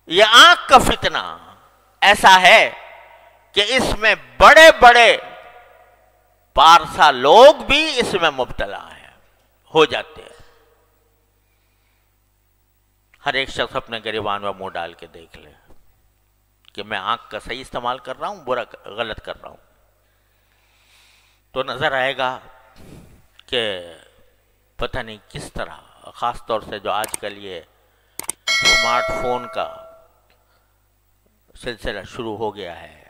یہ آنکھ کا فتنہ ایسا ہے کہ اس میں بڑے بڑے پارسا لوگ بھی اس میں مبتلا ہیں، ہو جاتے ہیں۔ ہر ایک شخص اپنے گریبان میں منہ ڈال کے دیکھ لے کہ میں آنکھ کا صحیح استعمال کر رہا ہوں، برا غلط کر رہا ہوں، تو نظر آئے گا کہ پتہ نہیں کس طرح، خاص طور سے جو آج کل یہ اسمارٹ فون کا سلسلہ شروع ہو گیا ہے،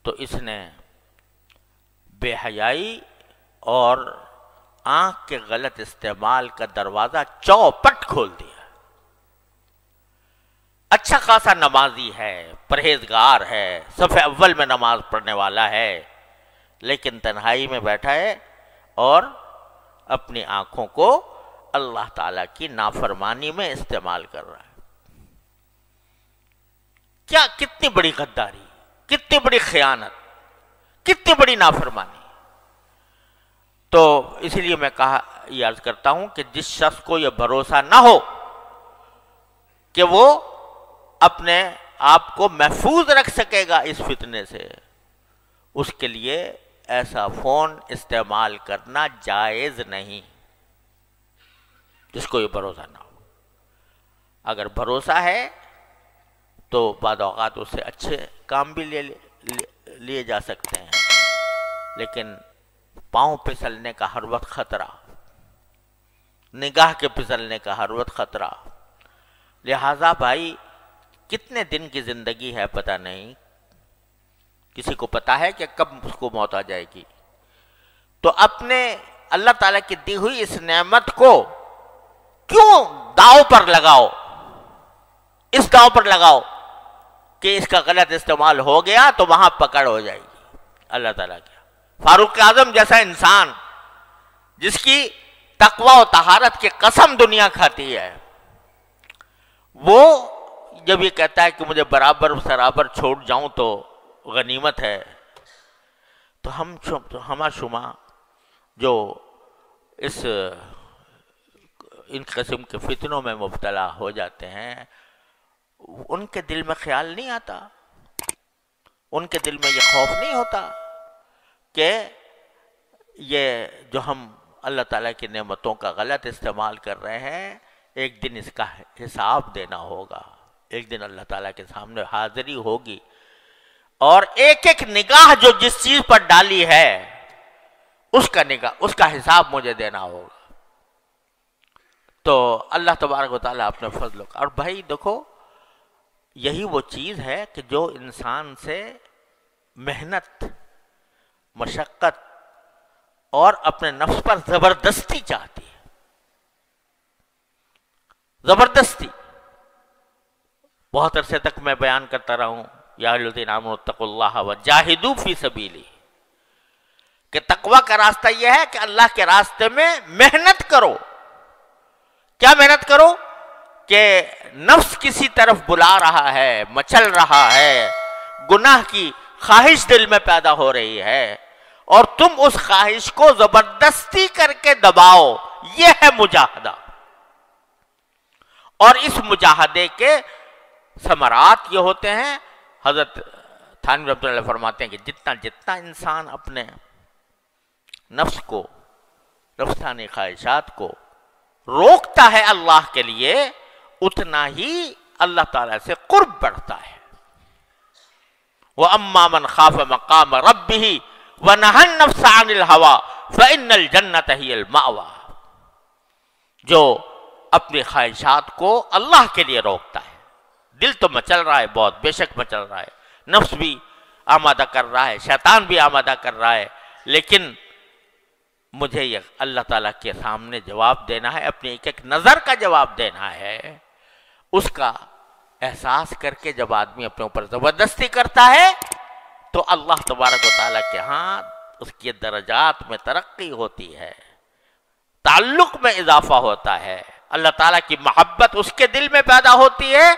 تو اس نے بے حیائی اور آنکھ کے غلط استعمال کا دروازہ چوپٹ کھول دیا۔ اچھا خاصا نمازی ہے، پرہیزگار ہے، صف اول میں نماز پڑھنے والا ہے، لیکن تنہائی میں بیٹھا ہے اور اپنی آنکھوں کو اللہ تعالیٰ کی نافرمانی میں استعمال کر رہا ہے۔ کیا کتنی بڑی غداری، کتنی بڑی خیانت، کتنی بڑی نافرمانی۔ تو اس لیے میں یہ عرض کرتا ہوں کہ جس شخص کو یہ بھروسہ نہ ہو کہ وہ اپنے آپ کو محفوظ رکھ سکے گا اس فتنے سے، اس کے لیے ایسا فون استعمال کرنا جائز نہیں، جس کو یہ بھروسہ نہ ہو۔ اگر بھروسہ ہے تو بعض اوقات اس سے اچھے کام بھی لیے جا سکتے ہیں، لیکن پاؤں پھسلنے کا ہر وقت خطرہ، نگاہ کے پھسلنے کا ہر وقت خطرہ۔ لہٰذا بھائی کتنے دن کی زندگی ہے پتہ نہیں، کسی کو پتا ہے کہ کب اس کو موت آ جائے گی، تو اپنے اللہ تعالیٰ کی دی ہوئی اس نعمت کو کیوں داؤ پر لگاؤ، اس داؤ پر لگاؤ کہ اس کا غلط استعمال ہو گیا تو وہاں پکڑ ہو جائے گی اللہ تعالیٰ کی۔ فاروق اعظم جیسا انسان جس کی تقوی و طہارت کی قسم دنیا کھاتی ہے، وہ جب یہ کہتا ہے کہ مجھے برابر سرابر چھوڑ جاؤں تو غنیمت ہے، تو ہمہ شمہ جو ان قسم کے فتنوں میں مبتلا ہو جاتے ہیں، ان کے دل میں خیال نہیں آتا، ان کے دل میں یہ خوف نہیں ہوتا کہ یہ جو ہم اللہ تعالیٰ کی نعمتوں کا غلط استعمال کر رہے ہیں، ایک دن اس کا حساب دینا ہوگا، ایک دن اللہ تعالیٰ کے سامنے حاضری ہوگی، اور ایک ایک نگاہ جو جس چیز پر ڈالی ہے اس کا حساب مجھے دینا ہوگا۔ تو اللہ تبارک و تعالیٰ اپنے فضل اور بھائی دیکھو، یہی وہ چیز ہے کہ جو انسان سے محنت، مشقت اور اپنے نفس پر زبردستی چاہتی ہے، زبردستی۔ بہت عرصے تک میں بیان کرتا رہا ہوں، یا ایھا الذین آمنوا اتقوا اللہ وجاہدوا فی سبیلہ، کہ تقوی کا راستہ یہ ہے کہ اللہ کے راستے میں محنت کرو۔ کیا محنت کرو؟ کہ نفس کسی طرف بلا رہا ہے، مچل رہا ہے، گناہ کی خواہش دل میں پیدا ہو رہی ہے، اور تم اس خواہش کو زبردستی کر کے دباؤ، یہ ہے مجاہدہ۔ اور اس مجاہدے کے ثمرات یہ ہوتے ہیں، حضرت تھانوی رحمۃ اللہ فرماتے ہیں کہ جتنا انسان اپنے نفس کو، نفسانی خواہشات کو روکتا ہے اللہ کے لیے، اتنا ہی اللہ تعالیٰ سے قرب بڑھتا ہے۔ وَأَمَّا مَنْ خَافَ مَقَامَ رَبِّهِ وَنَهَى النَّفْسَ عَنِ الْهَوَىٰ فَإِنَّ الْجَنَّةَ هِيَ الْمَأْوَىٰ، جو اپنی خواہشات کو اللہ کے لیے روکتا ہے، دل تو مچل رہا ہے بہت، بے شک مچل رہا ہے، نفس بھی آمادہ کر رہا ہے، شیطان بھی آمادہ کر رہا ہے، لیکن مجھے یہ اللہ تعالیٰ کے سامنے جواب دینا ہے، اپنی ایک ایک نظر کا جواب دینا ہے۔ اس کا احساس کر کے جب آدمی اپنے اوپر زبردستی کرتا ہے تو اللہ تبارک و تعالیٰ کے ہاں اس کی درجات میں ترقی ہوتی ہے، تعلق میں اضافہ ہوتا ہے، اللہ تعالیٰ کی محبت اس کے دل میں پیدا ہوتی ہے،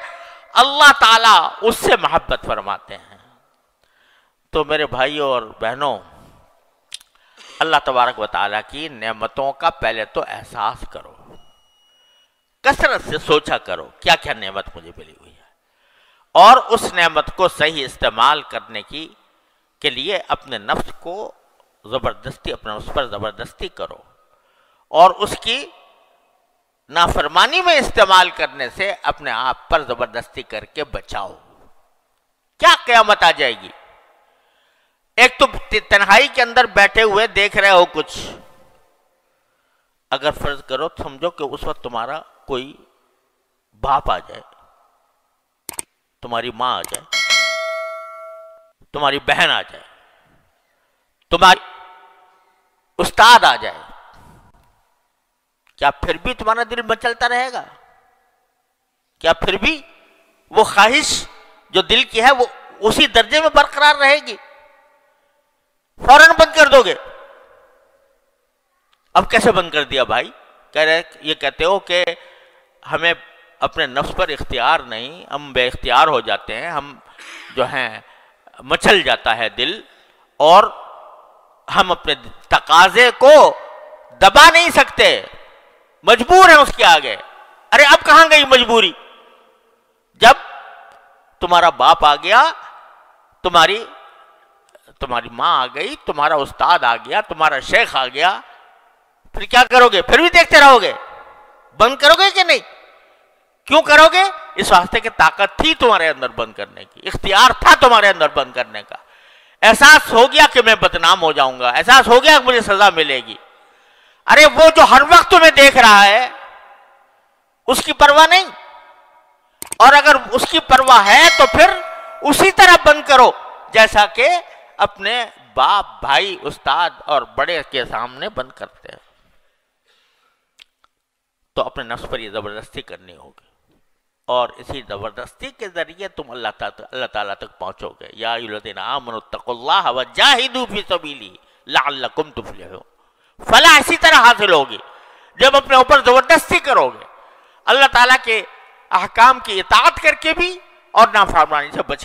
اللہ تعالیٰ اس سے محبت فرماتے ہیں۔ تو میرے بھائیوں اور بہنوں، اللہ تبارک و تعالیٰ کی نعمتوں کا پہلے تو احساس کرو، کثرت سے سوچا کرو کیا کیا نعمت مجھے ملی ہوئی ہے، اور اس نعمت کو صحیح استعمال کرنے کے لیے اپنے نفس کو زبردستی، اپنے نفس پر زبردستی کرو، اور اس کی نافرمانی میں استعمال کرنے سے اپنے آپ پر زبردستی کر کے بچاؤ۔ کیا قیامت آ جائے گی؟ ایک تو تنہائی کے اندر بیٹھے ہوئے دیکھ رہے ہو کچھ، اگر فرض کرو سمجھو کہ اس وقت تمہارا کوئی باپ آ جائے، تمہاری ماں آ جائے، تمہاری بہن آ جائے، تمہاری استاد آ جائے، کیا پھر بھی تمہارا دل مچلتا رہے گا؟ کیا پھر بھی وہ خواہش جو دل کی ہے وہ اسی درجے میں برقرار رہے گی؟ فوراً بند کر دو گے۔ اب کیسے بند کر دیا بھائی؟ یہ کہتے ہو کہ ہمیں اپنے نفس پر اختیار نہیں، ہم بے اختیار ہو جاتے ہیں، ہم جو ہیں مچل جاتا ہے دل، اور ہم اپنے تقاضے کو دبا نہیں سکتے، مجبور ہیں اس کے آگے۔ ارے اب کہاں گئی مجبوری؟ جب تمہارا باپ آ گیا، تمہاری ماں آ گئی، تمہارا استاد آ گیا، تمہارا شیخ آ گیا، پھر کیا کرو گے؟ پھر بھی دیکھتے رہو گے؟ بند کرو گے کہ نہیں؟ کیوں کرو گے؟ اس واسطے کہ طاقت تھی تمہارے اندر بند کرنے کی، اختیار تھا تمہارے اندر بند کرنے کا، احساس ہو گیا کہ میں بدنام ہو جاؤں گا، احساس ہو گیا کہ مجھے سزا ملے گی۔ ارے وہ جو ہر وقت تمہیں دیکھ رہا ہے اس کی پرواہ نہیں، اور اگر اس کی پرواہ ہے تو پھر اسی طرح بند کرو جیسا کہ اپنے باپ، بھائی، استاد اور بڑے کے سامنے بند کرتے ہیں۔ تو اپنے نفس پر یہ زبردستی کرنی ہوگی، اور اسی زبردستی کے ذریعے تم اللہ تعالیٰ تک پہنچو گے۔ یا ایھا الذین آمنوا اتقوا اللہ وجاہدوا فی سبیلہ لعلکم تفلحون۔ فلاح اسی طرح حاصل ہوگی جب اپنے اوپر زبردستی کرو گے، اللہ تعالیٰ کے احکام کی اطاعت کر کے بھی اور نافرمانی سے بچ